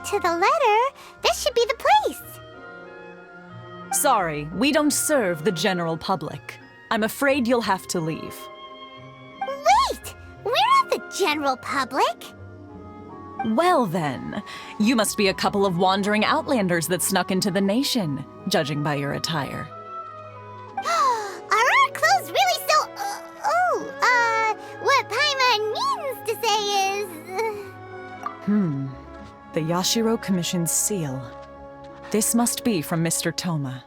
To the letter, this should be the place. Sorry, we don't serve the general public. I'm afraid you'll have to leave. Wait! We're not the general public. Well then, you must be a couple of wandering outlanders that snuck into the nation, judging by your attire. Are our clothes really so... what Paimon means to say is... The Yashiro Commission's seal. This must be from Mr. Toma.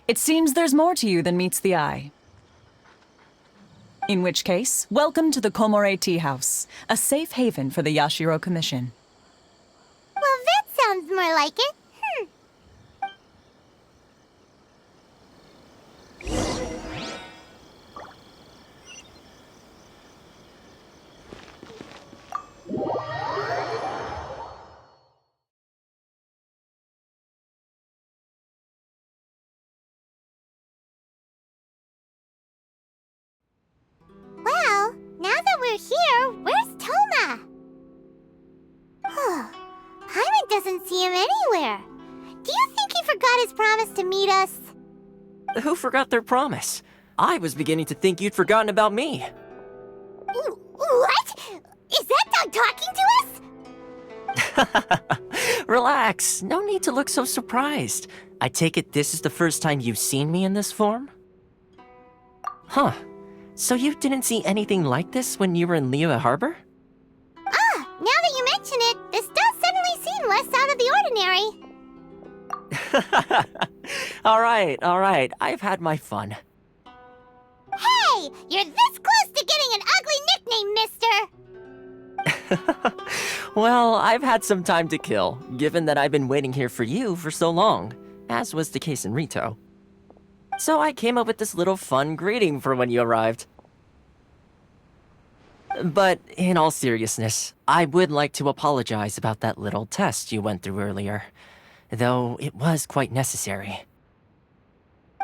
It seems there's more to you than meets the eye. In which case, welcome to the Komore Tea House, a safe haven for the Yashiro Commission. Well, that sounds more like it. Well, now that we're here, where's Toma? Paimon doesn't see him anywhere. Do you think he forgot his promise to meet us? Who forgot their promise? I was beginning to think you'd forgotten about me. What? Is that dog talking to us? Relax, no need to look so surprised. I take it this is the first time you've seen me in this form? Huh. So you didn't see anything like this when you were in Liyue Harbor? Now that you mention it, this does suddenly seem less out of the ordinary. All right, I've had my fun. Hey, you're this close to getting an ugly nickname, mister! Well, I've had some time to kill, given that I've been waiting here for you for so long, as was the case in Rito. So I came up with this little fun greeting for when you arrived. But in all seriousness, I would like to apologize about that little test you went through earlier, though it was quite necessary.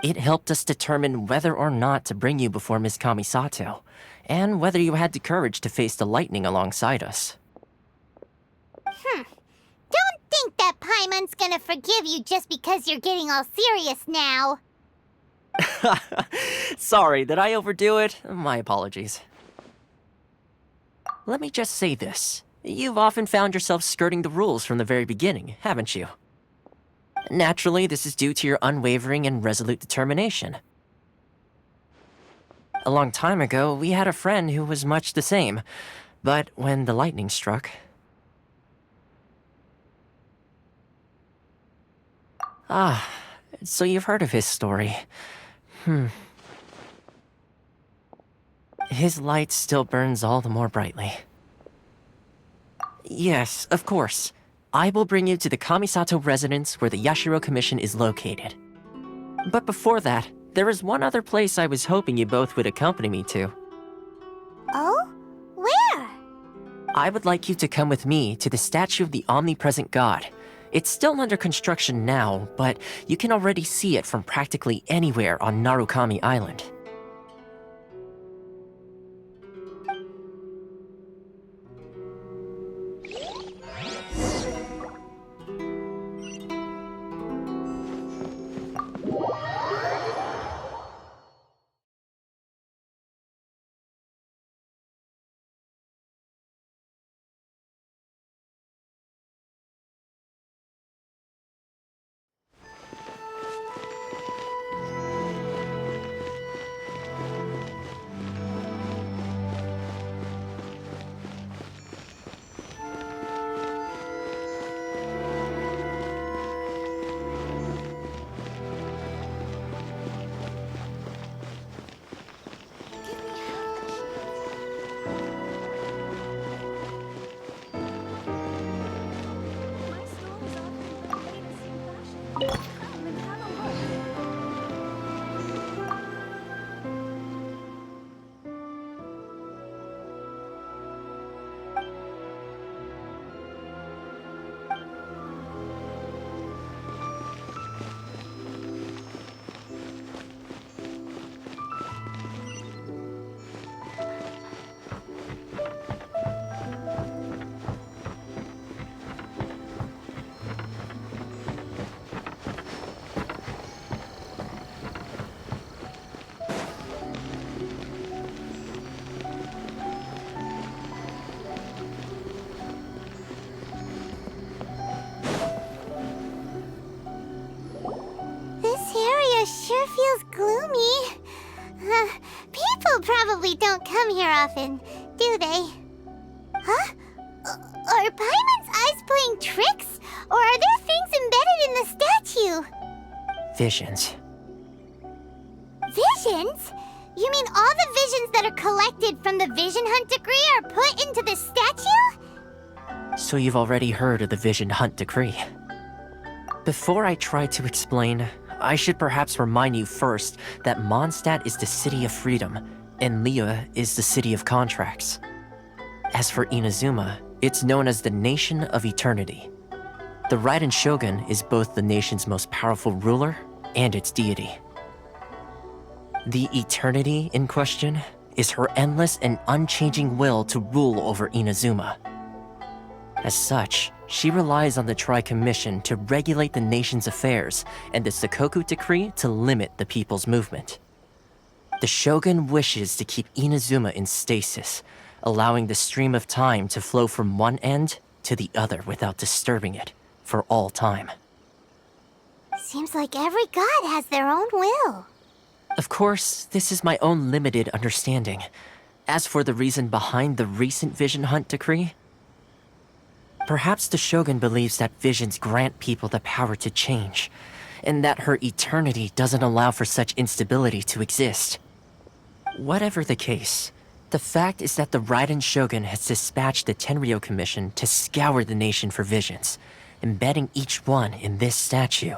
It helped us determine whether or not to bring you before Ms. Kamisato, and whether you had the courage to face the lightning alongside us. Don't think that Paimon's gonna forgive you just because you're getting all serious now. Sorry, did I overdo it? My apologies. Let me just say this. You've often found yourself skirting the rules from the very beginning, haven't you? Naturally, this is due to your unwavering and resolute determination. A long time ago, we had a friend who was much the same, but when the lightning struck... so you've heard of his story. His light still burns all the more brightly. Yes, of course. I will bring you to the Kamisato residence where the Yashiro Commission is located. But before that, there is one other place I was hoping you both would accompany me to. Oh? Where? I would like you to come with me to the statue of the omnipresent god. It's still under construction now, but you can already see it from practically anywhere on Narukami Island. This area sure feels gloomy. People probably don't come here often, do they? Huh? Are Paimon's eyes playing tricks? Or are there things embedded in the statue? Visions. Visions? You mean all the visions that are collected from the Vision Hunt decree are put into the statue? So you've already heard of the Vision Hunt decree. Before I try to explain, I should perhaps remind you first that Mondstadt is the city of freedom, and Liyue is the city of contracts. As for Inazuma, it's known as the Nation of Eternity. The Raiden Shogun is both the nation's most powerful ruler and its deity. The Eternity in question is her endless and unchanging will to rule over Inazuma. As such, she relies on the Tri-Commission to regulate the nation's affairs and the Sakoku Decree to limit the people's movement. The Shogun wishes to keep Inazuma in stasis, allowing the stream of time to flow from one end to the other without disturbing it for all time. Seems like every god has their own will. Of course, this is my own limited understanding. As for the reason behind the recent Vision Hunt decree, perhaps the Shogun believes that visions grant people the power to change, and that her eternity doesn't allow for such instability to exist. Whatever the case, the fact is that the Raiden Shogun has dispatched the Tenryou Commission to scour the nation for visions, embedding each one in this statue.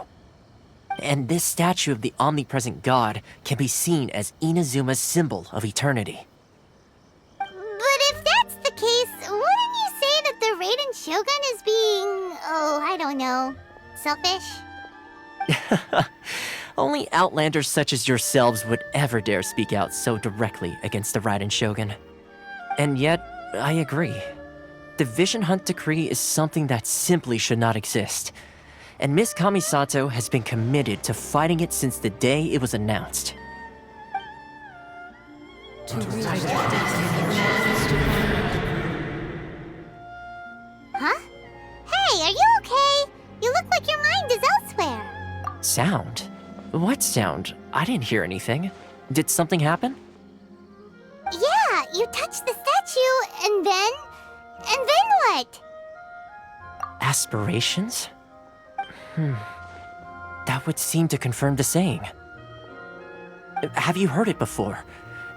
And this statue of the omnipresent god can be seen as Inazuma's symbol of eternity. But if that's the case, wouldn't you say that the Raiden Shogun is being, I don't know, selfish? Only outlanders such as yourselves would ever dare speak out so directly against the Raiden Shogun. And yet, I agree. The Vision Hunt decree is something that simply should not exist. And Miss Kamisato has been committed to fighting it since the day it was announced. Huh? Hey, are you okay? You look like your mind is elsewhere. Sound? What sound? I didn't hear anything. Did something happen? Yeah, you touched the statue, and then what? Aspirations? That would seem to confirm the saying. Have you heard it before?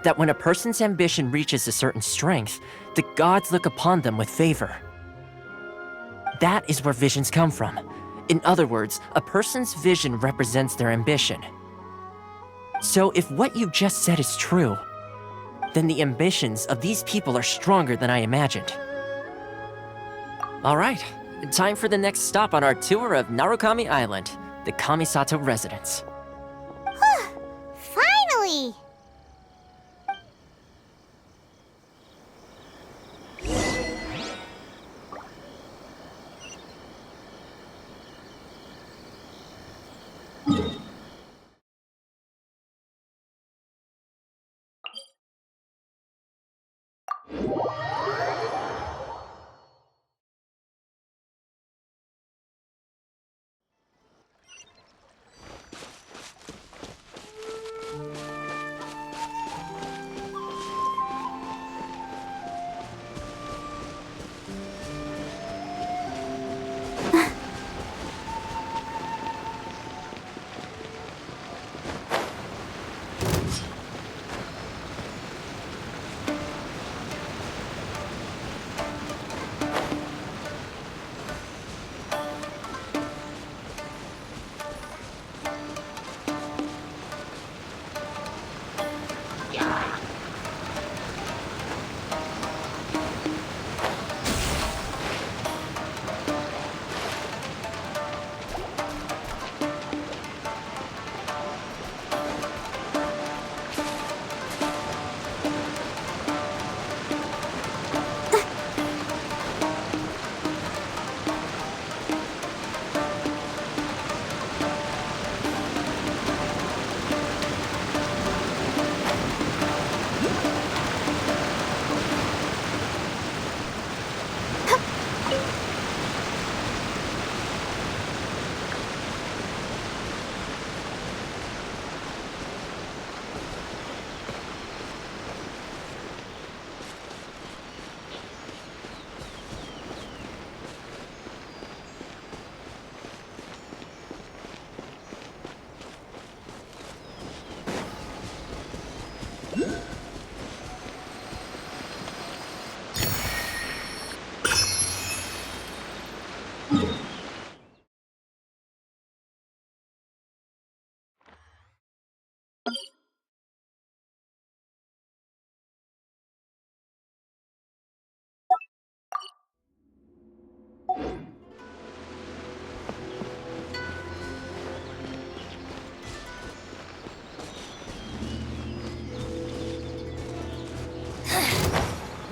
That when a person's ambition reaches a certain strength, the gods look upon them with favor. That is where visions come from. In other words, a person's vision represents their ambition. So if what you just said is true, then the ambitions of these people are stronger than I imagined. All right, time for the next stop on our tour of Narukami Island, the Kamisato residence. Finally!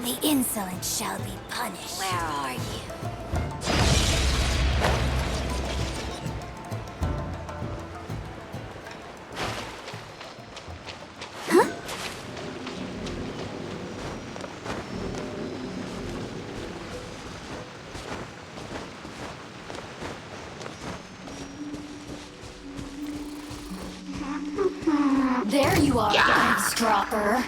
The insolent shall be punished. Where are you? There you are, eavesdropper.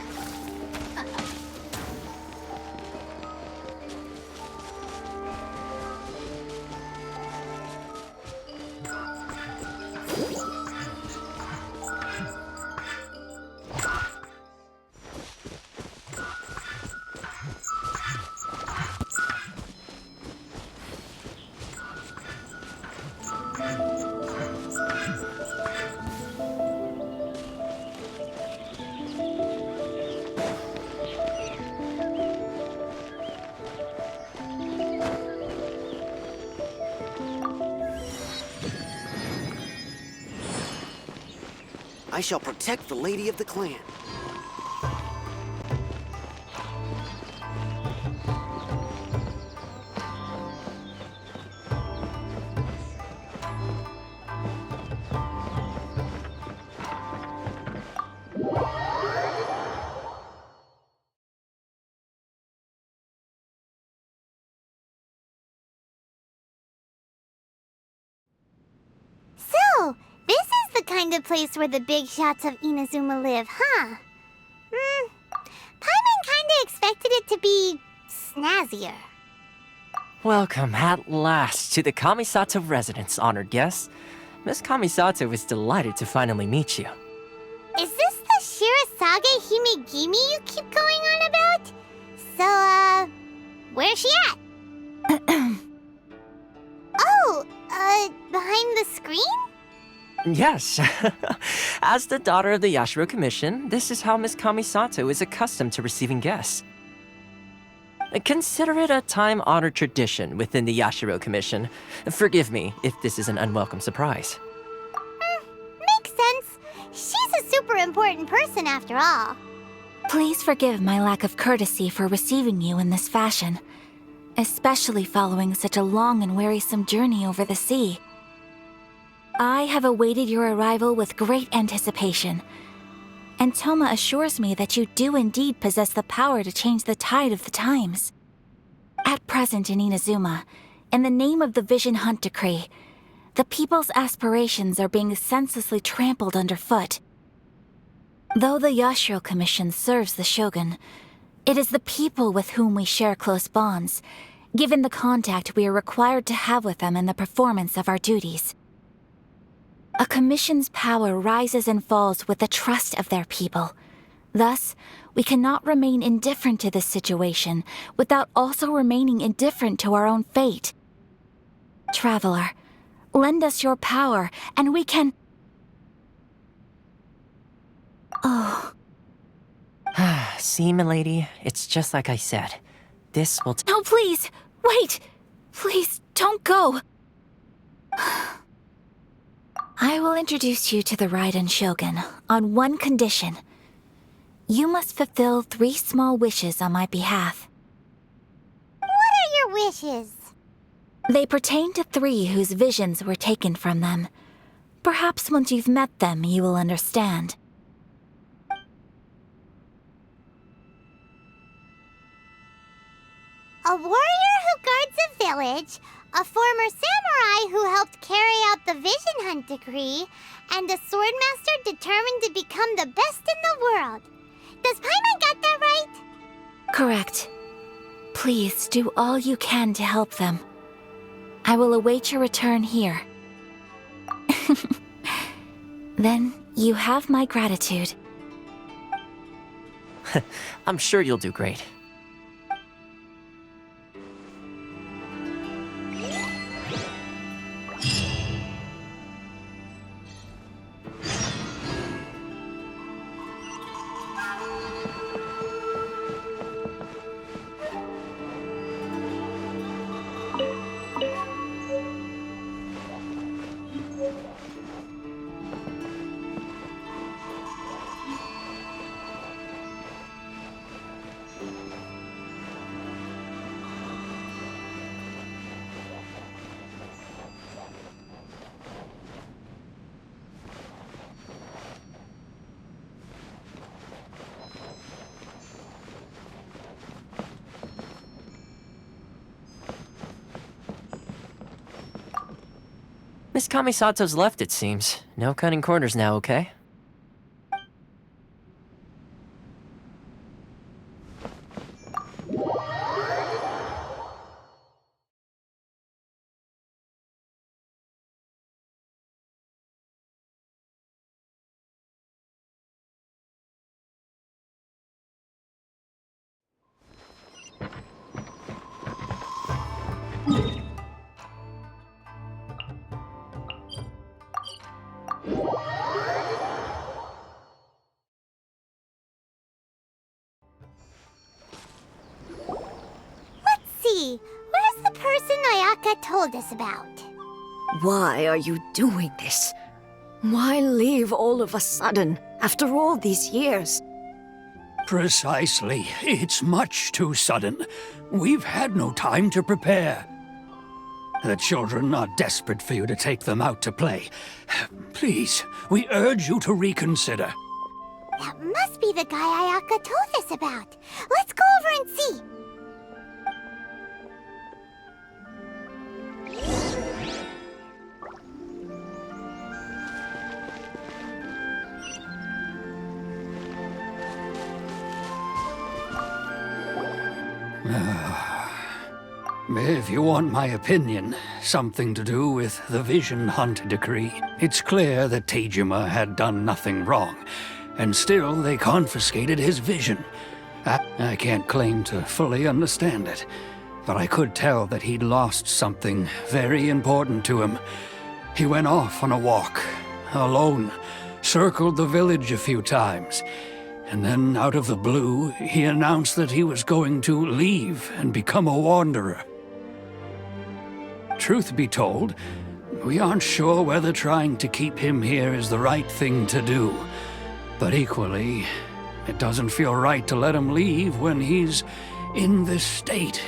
I shall protect the lady of the clan. So, this is the kind of place where the big shots of Inazuma live, huh? Paimon kinda expected it to be snazzier. Welcome at last to the Kamisato residence, honored guests. Miss Kamisato is delighted to finally meet you. Is this the Shirazage Himegimi you keep going on about? So, where's she at? Oh, behind the screen? Yes. As the daughter of the Yashiro Commission, this is how Miss Kamisato is accustomed to receiving guests. Consider it a time-honored tradition within the Yashiro Commission. Forgive me if this is an unwelcome surprise. Makes sense. She's a super important person after all. Please forgive my lack of courtesy for receiving you in this fashion, especially following such a long and wearisome journey over the sea. I have awaited your arrival with great anticipation, and Toma assures me that you do indeed possess the power to change the tide of the times. At present in Inazuma, in the name of the Vision Hunt Decree, the people's aspirations are being senselessly trampled underfoot. Though the Yashiro Commission serves the Shogun, it is the people with whom we share close bonds, given the contact we are required to have with them in the performance of our duties. A commission's power rises and falls with the trust of their people. Thus, we cannot remain indifferent to this situation without also remaining indifferent to our own fate. Traveler, lend us your power, and we can... Oh. See, milady, it's just like I said. This will No, please! Wait! Please, don't go! I will introduce you to the Raiden Shogun on one condition. You must fulfill 3 small wishes on my behalf. What are your wishes? They pertain to 3 whose visions were taken from them. Perhaps once you've met them, you will understand. A warrior who guards a village, a former samurai who helped carry out the Vision Hunt Decree, and a swordmaster determined to become the best in the world. Does Paimon get that right? Correct. Please do all you can to help them. I will await your return here. Then you have my gratitude. I'm sure you'll do great. Miss Kamisato's left, it seems. No cutting corners now, okay? Where's the person Ayaka told us about? Why are you doing this? Why leave all of a sudden, after all these years? Precisely. It's much too sudden. We've had no time to prepare. The children are desperate for you to take them out to play. Please, we urge you to reconsider. That must be the guy Ayaka told us about. Let's go over and see. If you want my opinion, something to do with the Vision Hunt decree. It's clear that Tejima had done nothing wrong, and still they confiscated his vision. I can't claim to fully understand it, but I could tell that he'd lost something very important to him. He went off on a walk, alone, circled the village a few times, and then out of the blue, he announced that he was going to leave and become a wanderer. Truth be told, we aren't sure whether trying to keep him here is the right thing to do. But equally, it doesn't feel right to let him leave when he's in this state.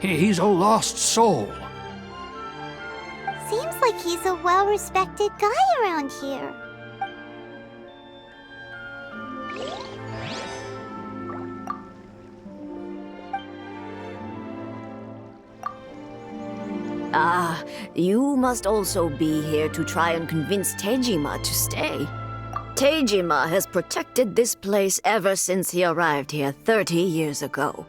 He's a lost soul. Seems like he's a well-respected guy around here. Ah, you must also be here to try and convince Tejima to stay. Tejima has protected this place ever since he arrived here 30 years ago.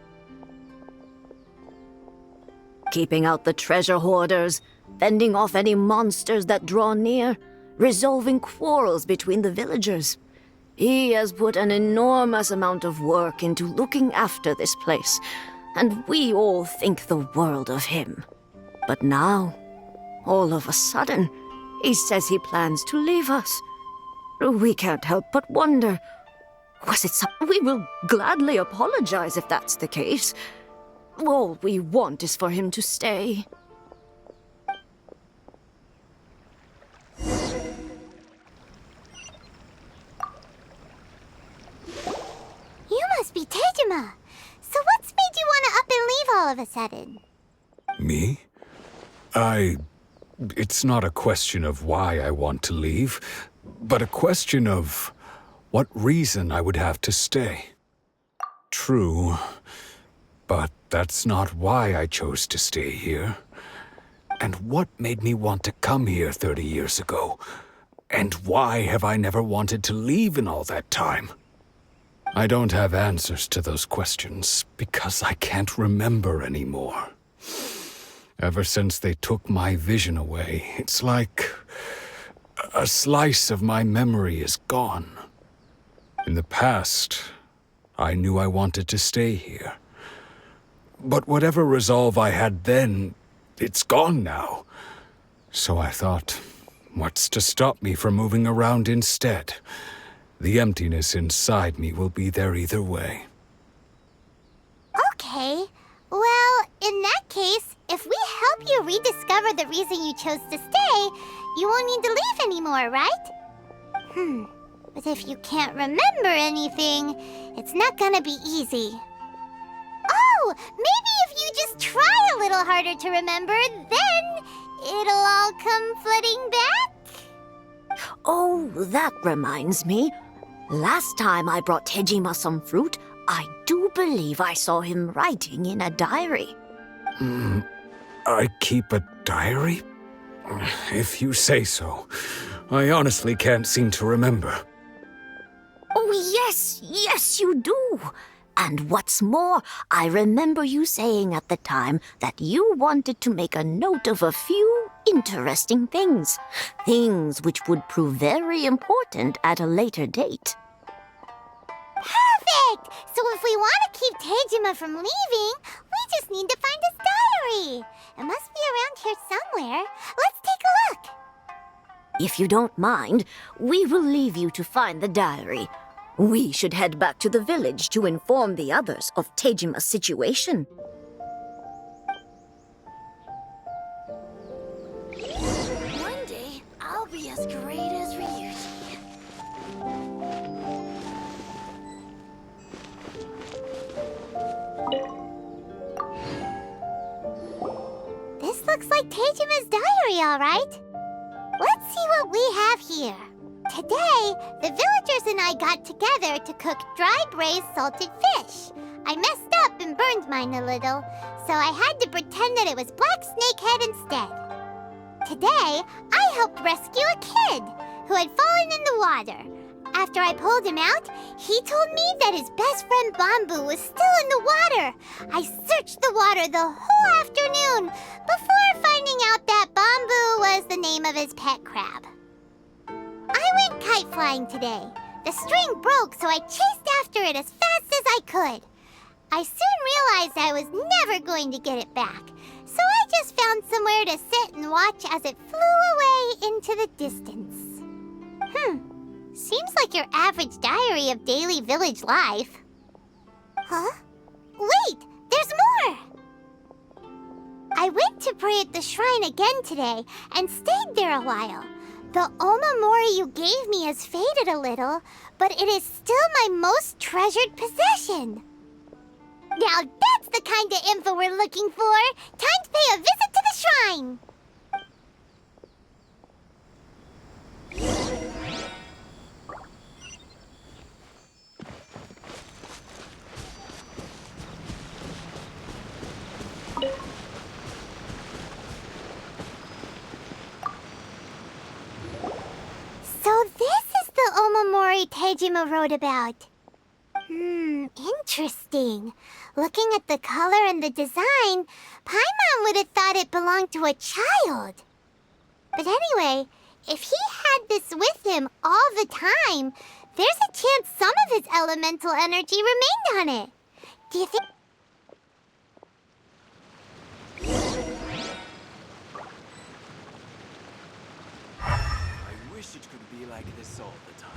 Keeping out the treasure hoarders, fending off any monsters that draw near, resolving quarrels between the villagers. He has put an enormous amount of work into looking after this place, and we all think the world of him. But now, all of a sudden, he says he plans to leave us. We can't help but wonder, was it something? We will gladly apologize if that's the case. All we want is for him to stay. You must be Tejima. So what's made you want to up and leave all of a sudden? Me? It's not a question of why I want to leave, but a question of what reason I would have to stay. True, but that's not why I chose to stay here. And what made me want to come here 30 years ago? And why have I never wanted to leave in all that time? I don't have answers to those questions because I can't remember anymore. Ever since they took my vision away, it's like a slice of my memory is gone. In the past, I knew I wanted to stay here. But whatever resolve I had then, it's gone now. So I thought, what's to stop me from moving around instead? The emptiness inside me will be there either way. Okay. Well, in that case, if we help you rediscover the reason you chose to stay, you won't need to leave anymore, right? But if you can't remember anything, it's not gonna be easy. Oh, maybe if you just try a little harder to remember, then it'll all come flooding back? Oh, that reminds me. Last time I brought Tejima some fruit, I do believe I saw him writing in a diary. I keep a diary? If you say so. I honestly can't seem to remember. Oh, yes, you do. And what's more, I remember you saying at the time that you wanted to make a note of a few interesting things. Things which would prove very important at a later date. Perfect! So if we want to keep Tejima from leaving, we just need to find his diary. It must be around here somewhere. Let's take a look. If you don't mind, we will leave you to find the diary. We should head back to the village to inform the others of Tejima's situation. One day, I'll be as great as Ryuji. This looks like Tejima's diary, all right. Let's see what we have here. Today, the villagers and I got together to cook dry braised salted fish. I messed up and burned mine a little, so I had to pretend that it was black snakehead instead. Today, I helped rescue a kid who had fallen in the water. After I pulled him out, he told me that his best friend Bamboo was still in the water. I searched the water the whole afternoon before finding out that Bamboo was the name of his pet crab. I went kite flying today. The string broke, so I chased after it as fast as I could. I soon realized I was never going to get it back, so I just found somewhere to sit and watch as it flew away into the distance. Seems like your average diary of daily village life. Huh? Wait, there's more! I went to pray at the shrine again today and stayed there a while. The omamori you gave me has faded a little, but it is still my most treasured possession. Now that's the kind of info we're looking for. Time to pay a visit to the shrine. So this is the omamori Tejima wrote about. Interesting. Looking at the color and the design, Paimon would have thought it belonged to a child. But anyway, if he had this with him all the time, there's a chance some of his elemental energy remained on it. Do you think... I wish it could be like this all the time.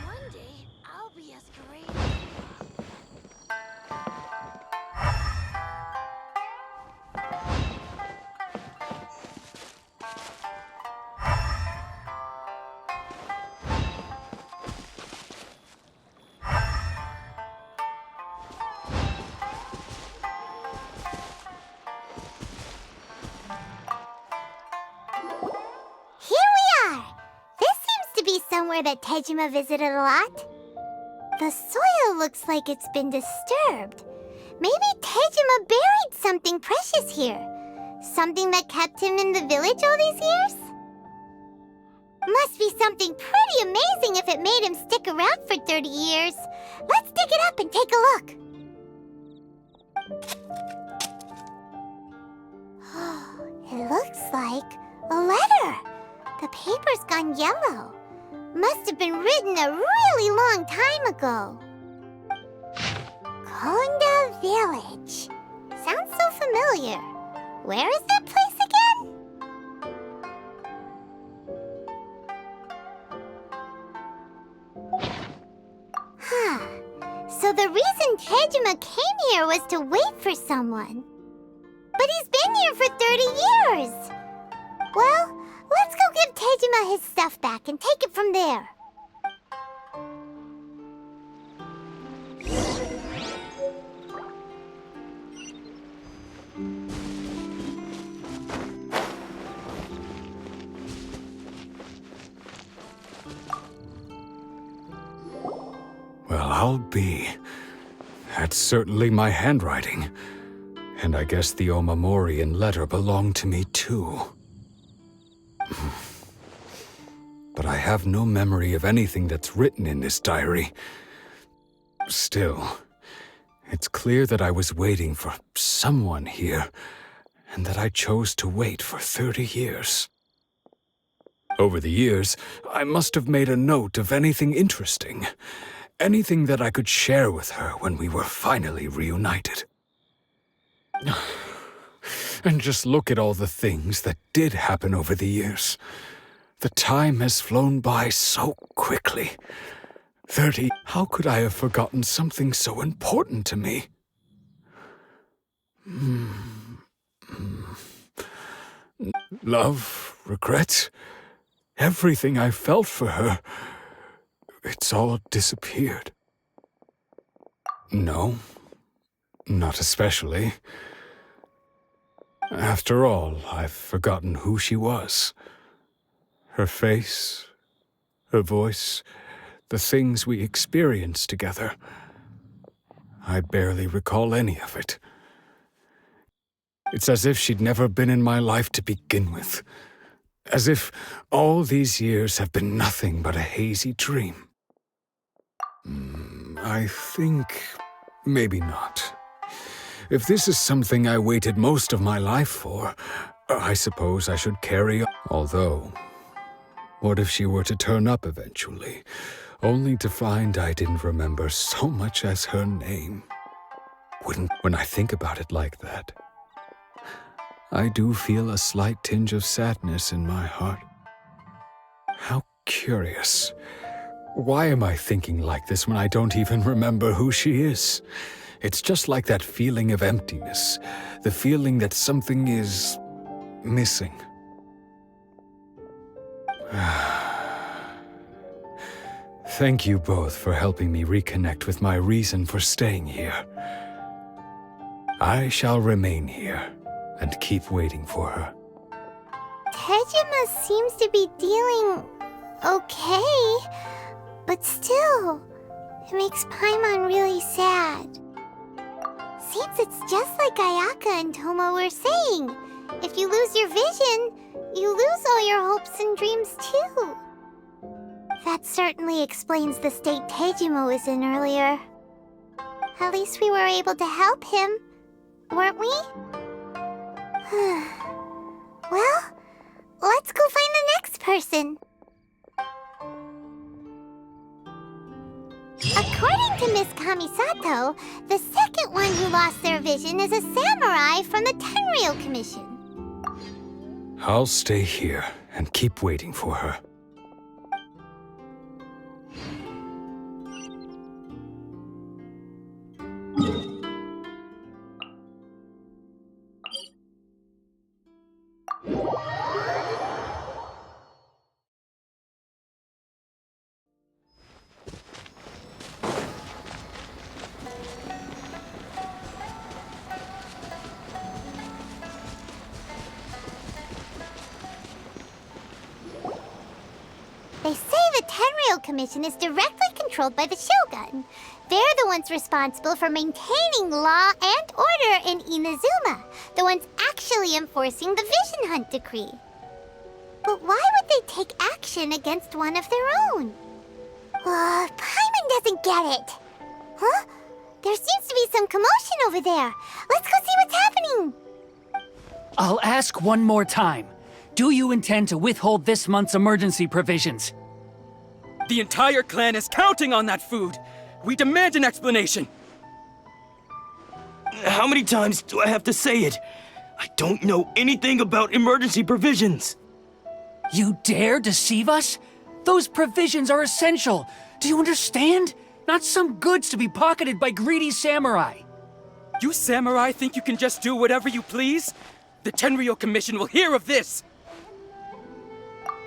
One day, I'll be as great as somewhere that Tejima visited a lot. The soil looks like it's been disturbed. Maybe Tejima buried something precious here. Something that kept him in the village all these years? Must be something pretty amazing if it made him stick around for 30 years. Let's dig it up and take a look. It looks like a letter. The paper's gone yellow. Must have been written a really long time ago. Konda Village. Sounds so familiar. Where is that place again? So the reason Tejima came here was to wait for someone. But he's been here for 30 years. Well, let's go give Tejima his stuff back and take it from there. I'll be. That's certainly my handwriting. And I guess the Omamorian letter belonged to me too. But I have no memory of anything that's written in this diary. Still, it's clear that I was waiting for someone here, and that I chose to wait for 30 years. Over the years, I must have made a note of anything interesting. Anything that I could share with her when we were finally reunited. And just look at all the things that did happen over the years. The time has flown by so quickly. 30. How could I have forgotten something so important to me? Love, regret, everything I felt for her, it's all disappeared. No, not especially. After all, I've forgotten who she was. Her face, her voice, the things we experienced together. I barely recall any of it. It's as if she'd never been in my life to begin with. As if all these years have been nothing but a hazy dream. I think maybe not. If this is something I waited most of my life for, I suppose I should carry on. Although, what if she were to turn up eventually, only to find I didn't remember so much as her name? When I think about it like that, I do feel a slight tinge of sadness in my heart. How curious. Why am I thinking like this when I don't even remember who she is? It's just like that feeling of emptiness, the feeling that something is missing. Thank you both for helping me reconnect with my reason for staying here. I shall remain here and keep waiting for her. Tejima seems to be dealing okay, but still, it makes Paimon really sad. Seems it's just like Ayaka and Toma were saying. If you lose your vision, you lose all your hopes and dreams too. That certainly explains the state Tejima was in earlier. At least we were able to help him, weren't we? Well, let's go find the next person. According to Miss Kamisato, the second one who lost their vision is a samurai from the Tenryou Commission. I'll stay here and keep waiting for her. They say the Tenryou Commission is directly controlled by the Shogun. They're the ones responsible for maintaining law and order in Inazuma, the ones actually enforcing the Vision Hunt decree. But why would they take action against one of their own? Paimon doesn't get it. Huh? There seems to be some commotion over there. Let's go see what's happening. I'll ask one more time. Do you intend to withhold this month's emergency provisions? The entire clan is counting on that food! We demand an explanation! How many times do I have to say it? I don't know anything about emergency provisions! You dare deceive us? Those provisions are essential. Do you understand? Not some goods to be pocketed by greedy samurai. You samurai think you can just do whatever you please? The Tenryou Commission will hear of this!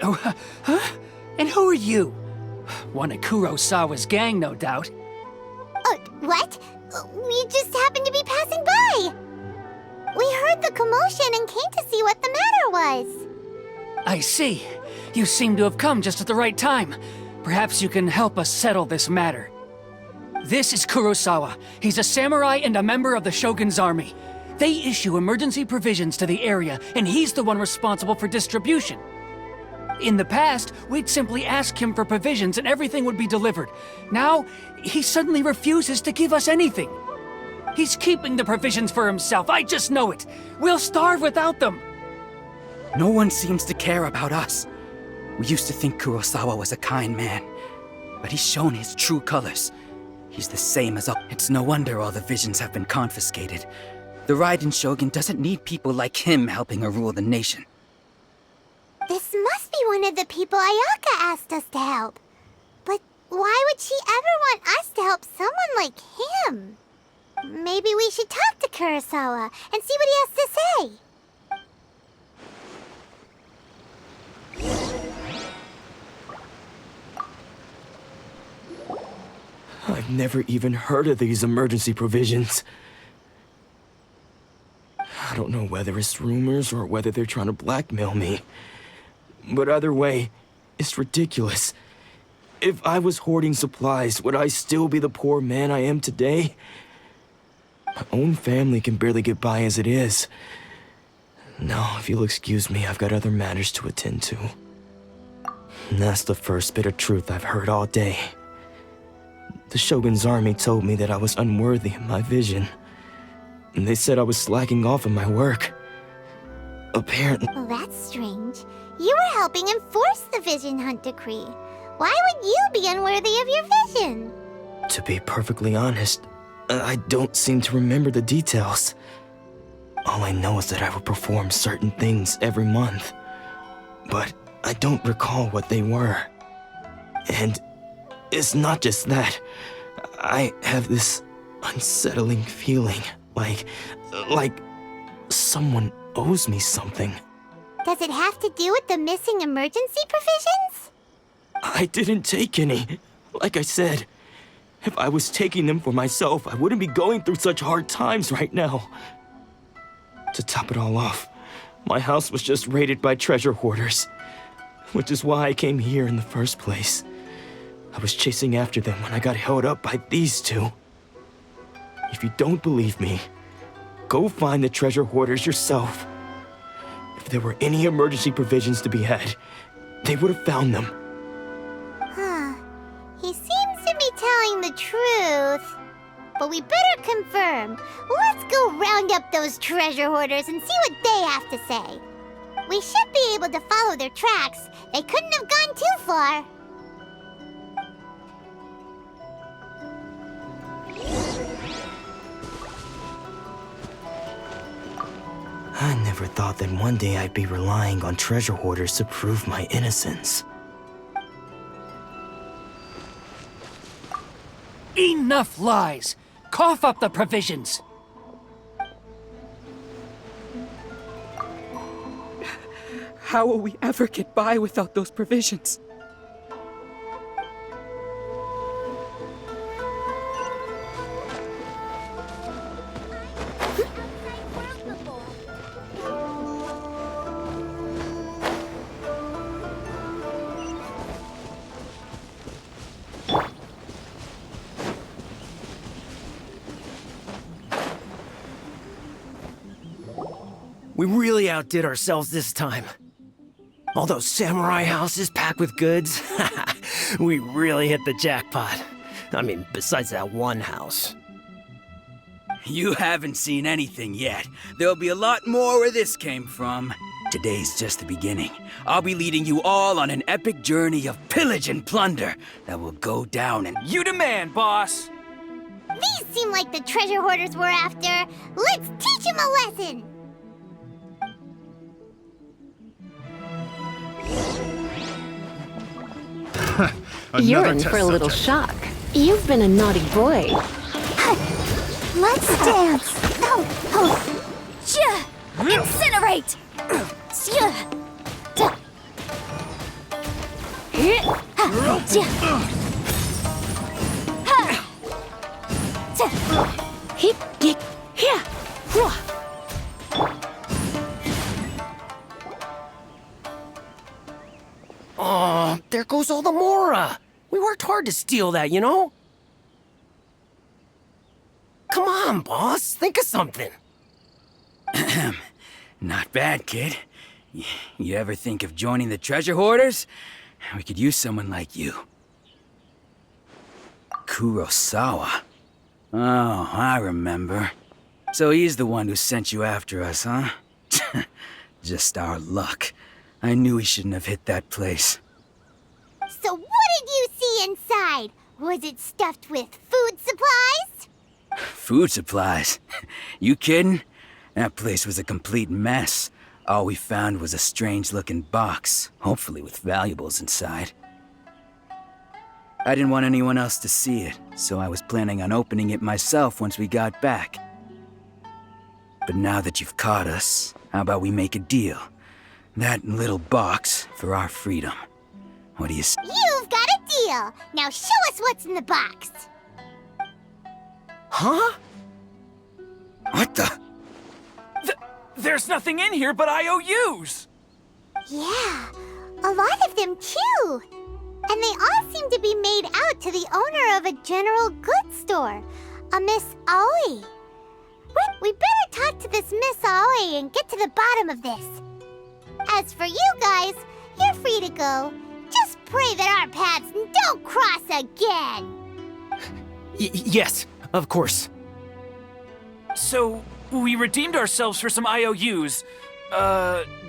Oh, huh? And who are you? One of Kurosawa's gang, no doubt. What? We just happened to be passing by. We heard the commotion and came to see what the matter was. I see. You seem to have come just at the right time. Perhaps you can help us settle this matter. This is Kurosawa. He's a samurai and a member of the Shogun's army. They issue emergency provisions to the area, and he's the one responsible for distribution. In the past, we'd simply ask him for provisions and everything would be delivered. Now, he suddenly refuses to give us anything. He's keeping the provisions for himself, I just know it. We'll starve without them. No one seems to care about us. We used to think Kurosawa was a kind man, but he's shown his true colors. He's the same as us. It's no wonder all the visions have been confiscated. The Raiden Shogun doesn't need people like him helping her rule the nation. This must be one of the people Ayaka asked us to help. But why would she ever want us to help someone like him? Maybe we should talk to Kurosawa and see what he has to say. I've never even heard of these emergency provisions. I don't know whether it's rumors or whether they're trying to blackmail me. But either way, it's ridiculous. If I was hoarding supplies, would I still be the poor man I am today? My own family can barely get by as it is. Now, if you'll excuse me, I've got other matters to attend to. And that's the first bit of truth I've heard all day. The Shogun's army told me that I was unworthy of my vision. And they said I was slacking off in my work. Apparently... Well, that's strange. You were helping enforce the Vision Hunt Decree. Why would you be unworthy of your vision? To be perfectly honest, I don't seem to remember the details. All I know is that I would perform certain things every month. But I don't recall what they were. And it's not just that. I have this unsettling feeling, like someone owes me something. Does it have to do with the missing emergency provisions? I didn't take any. Like I said, if I was taking them for myself, I wouldn't be going through such hard times right now. To top it all off, my house was just raided by treasure hoarders, which is why I came here in the first place. I was chasing after them when I got held up by these two. If you don't believe me, go find the treasure hoarders yourself. If there were any emergency provisions to be had, they would have found them. Huh. He seems to be telling the truth. But we better confirm. Let's go round up those treasure hoarders and see what they have to say. We should be able to follow their tracks. They couldn't have gone too far. I never thought that one day I'd be relying on treasure hoarders to prove my innocence. Enough lies! Cough up the provisions! How will we ever get by without those provisions? We really outdid ourselves this time. All those samurai houses packed with goods, we really hit the jackpot. I mean, besides that one house. You haven't seen anything yet. There'll be a lot more where this came from. Today's just the beginning. I'll be leading you all on an epic journey of pillage and plunder that will go down and... You demand, boss! These seem like the treasure hoarders we're after. Let's teach them a lesson! You're in for a little shock. You've been a naughty boy. Let's dance! Incinerate! Oh, there goes all the Mora. We worked hard to steal that, you know? on, boss. Think of something. Not bad, kid. You ever think of joining the treasure hoarders? We could use someone like you. Kurosawa. Oh, I remember. So he's the one who sent you after us, huh? Just our luck. I knew he shouldn't have hit that place. So what did you see inside? Was it stuffed with food supplies? Food supplies? You kidding? That place was a complete mess. All we found was a strange-looking box, hopefully with valuables inside. I didn't want anyone else to see it, so I was planning on opening it myself once we got back. But now that you've caught us, how about we make a deal? That little box for our freedom. What do you say? You've got a deal! Now show us what's in the box! Huh? What the? There's nothing in here but IOUs! Yeah, a lot of them too! And they all seem to be made out to the owner of a general goods store, a Miss Aoi. We better talk to this Miss Aoi and get to the bottom of this. As for you guys, you're free to go. Just pray that our paths don't cross again! Yes, of course. So, we redeemed ourselves for some IOUs.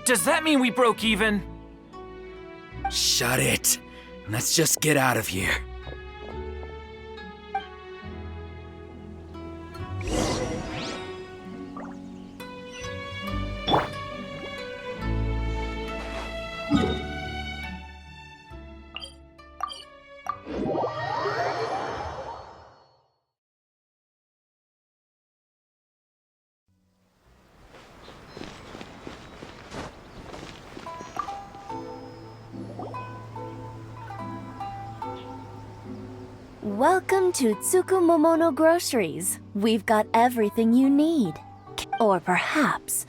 Does that mean we broke even? Shut it. Let's just get out of here. Welcome to Tsukumomono Groceries. We've got everything you need. Or perhaps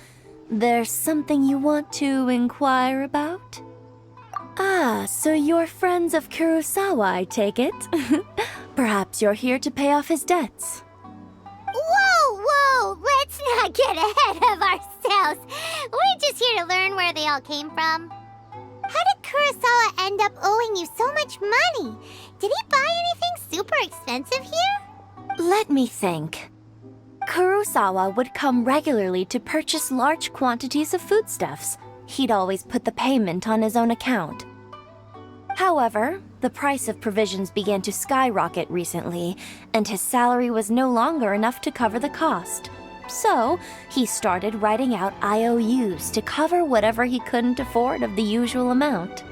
there's something you want to inquire about? Ah, so you're friends of Kurosawa, I take it? Perhaps you're here to pay off his debts. Whoa! Let's not get ahead of ourselves. We're just here to learn where they all came from. How did Kurosawa end up owing you so much money? Did he buy anything super expensive here? Let me think. Kurosawa would come regularly to purchase large quantities of foodstuffs. He'd always put the payment on his own account. However, the price of provisions began to skyrocket recently, and his salary was no longer enough to cover the cost. So, he started writing out IOUs to cover whatever he couldn't afford of the usual amount.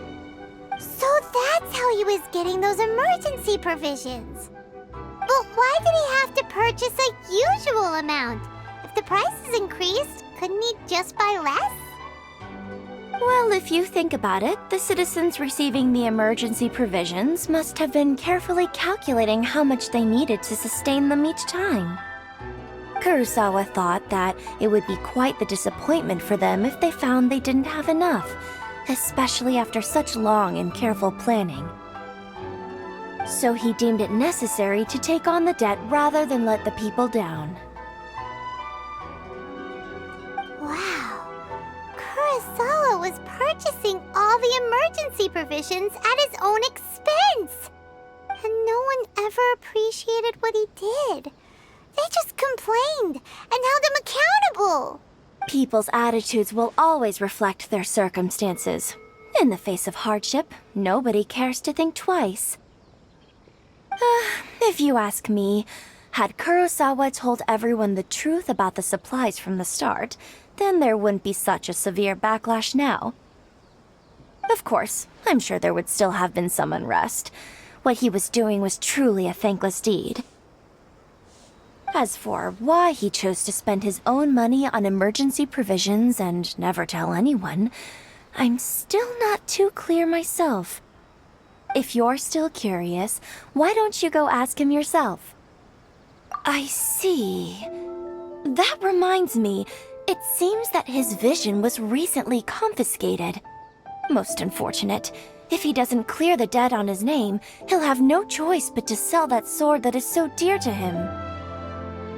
So that's how he was getting those emergency provisions. But why did he have to purchase a usual amount? If the prices increased, couldn't he just buy less? Well, if you think about it, the citizens receiving the emergency provisions must have been carefully calculating how much they needed to sustain them each time. Kurosawa thought that it would be quite the disappointment for them if they found they didn't have enough, especially after such long and careful planning. So he deemed it necessary to take on the debt rather than let the people down. Wow. Kurosawa was purchasing all the emergency provisions at his own expense. And no one ever appreciated what he did. They just complained and held him accountable. People's attitudes will always reflect their circumstances. In the face of hardship, nobody cares to think twice. If you ask me, had Kurosawa told everyone the truth about the supplies from the start, then there wouldn't be such a severe backlash now. Of course, I'm sure there would still have been some unrest. What he was doing was truly a thankless deed. As for why he chose to spend his own money on emergency provisions and never tell anyone, I'm still not too clear myself. If you're still curious, why don't you go ask him yourself? I see. That reminds me, it seems that his vision was recently confiscated. Most unfortunate. If he doesn't clear the debt on his name, he'll have no choice but to sell that sword that is so dear to him.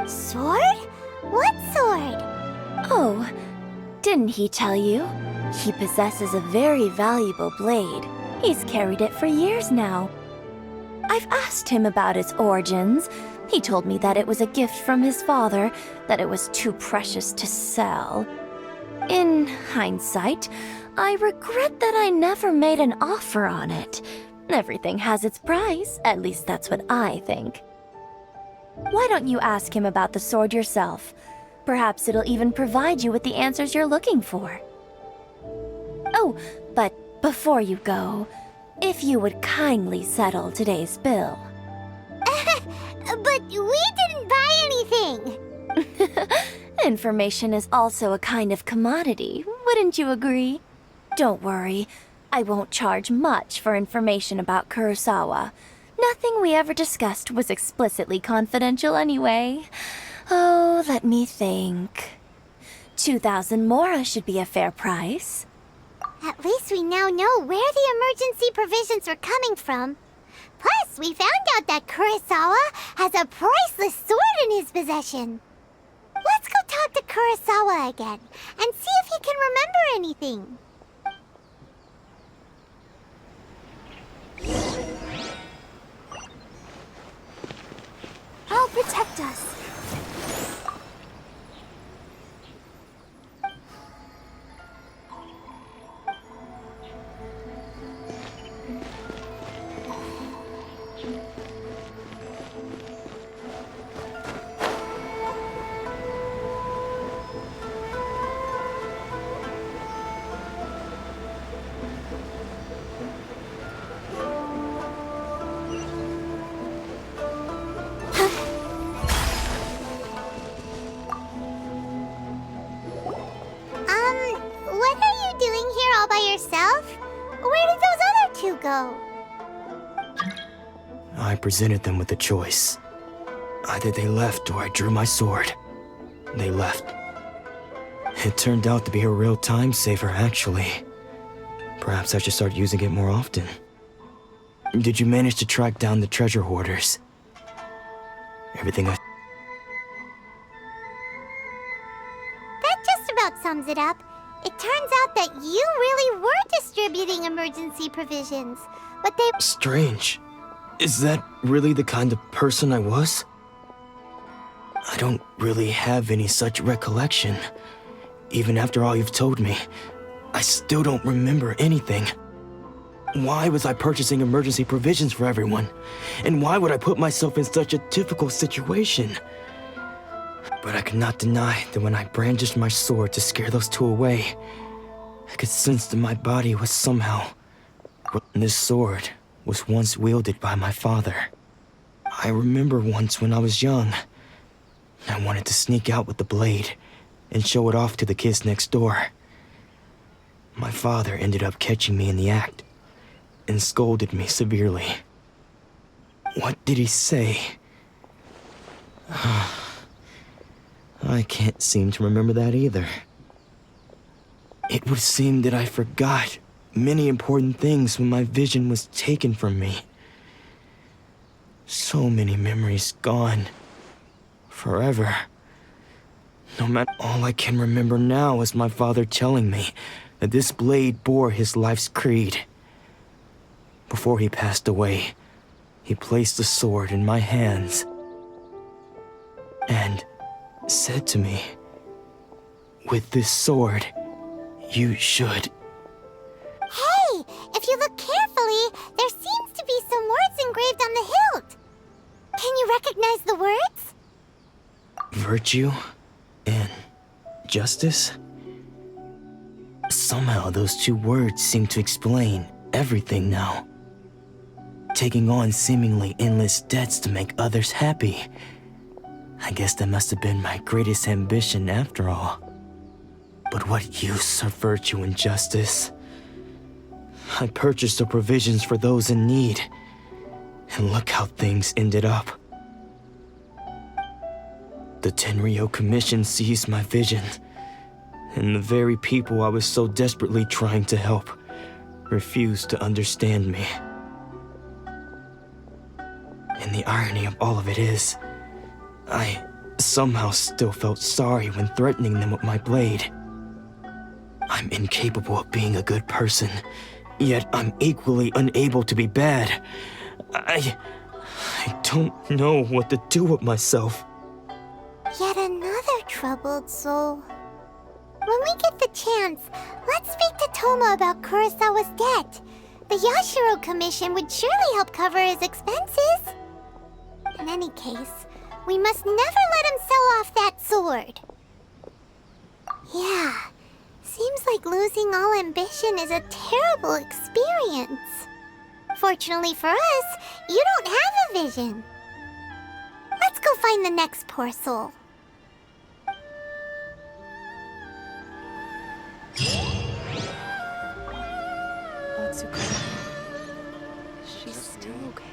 Sword? What sword? Oh, didn't he tell you? He possesses a very valuable blade. He's carried it for years now. I've asked him about its origins. He told me that it was a gift from his father, that it was too precious to sell. In hindsight, I regret that I never made an offer on it. Everything has its price, at least that's what I think. Why don't you ask him about the sword yourself? Perhaps it'll even provide you with the answers you're looking for. Oh, but before you go, if you would kindly settle today's bill. But we didn't buy anything! Information is also a kind of commodity, wouldn't you agree? Don't worry, I won't charge much for information about Kurosawa. Nothing we ever discussed was explicitly confidential anyway. Oh, let me think. 2,000 mora should be a fair price. At least we now know where the emergency provisions were coming from. Plus, we found out that Kurosawa has a priceless sword in his possession. Let's go talk to Kurosawa again and see if he can remember anything. I'll protect us. What are you doing here all by yourself? Where did those other two go? I presented them with a choice. Either they left or I drew my sword. They left. It turned out to be a real time saver, actually. Perhaps I should start using it more often. Did you manage to track down the treasure hoarders? Everything I... That just about sums it up. It turns out that you really were distributing emergency provisions, but they... Strange. Is that really the kind of person I was? I don't really have any such recollection. Even after all you've told me, I still don't remember anything. Why was I purchasing emergency provisions for everyone? And why would I put myself in such a difficult situation? But I could not deny that when I brandished my sword to scare those two away, I could sense that my body was somehow... This sword was once wielded by my father. I remember once when I was young, I wanted to sneak out with the blade and show it off to the kids next door. My father ended up catching me in the act and scolded me severely. What did he say? I can't seem to remember that either. It would seem that I forgot many important things when my vision was taken from me. So many memories gone. Forever. No matter, all I can remember now is my father telling me that this blade bore his life's creed. Before he passed away, he placed the sword in my hands and said to me, "With this sword, you should..." Hey, if you look carefully, there seems to be some words engraved on the hilt. Can you recognize the words? Virtue and justice? Somehow those two words seem to explain everything now. Taking on seemingly endless debts to make others happy. I guess that must have been my greatest ambition after all. But what use of virtue and justice? I purchased the provisions for those in need, and look how things ended up. The Tenryo Commission seized my vision, and the very people I was so desperately trying to help refused to understand me. And the irony of all of it is, I somehow still felt sorry when threatening them with my blade. I'm incapable of being a good person, yet I'm equally unable to be bad. I don't know what to do with myself. Yet another troubled soul. When we get the chance, let's speak to Toma about Kurosawa's debt. The Yashiro Commission would surely help cover his expenses. In any case, we must never let him sell off that sword. Yeah, seems like losing all ambition is a terrible experience. Fortunately for us, you don't have a vision. Let's go find the next poor soul. Otsuka. She's still okay?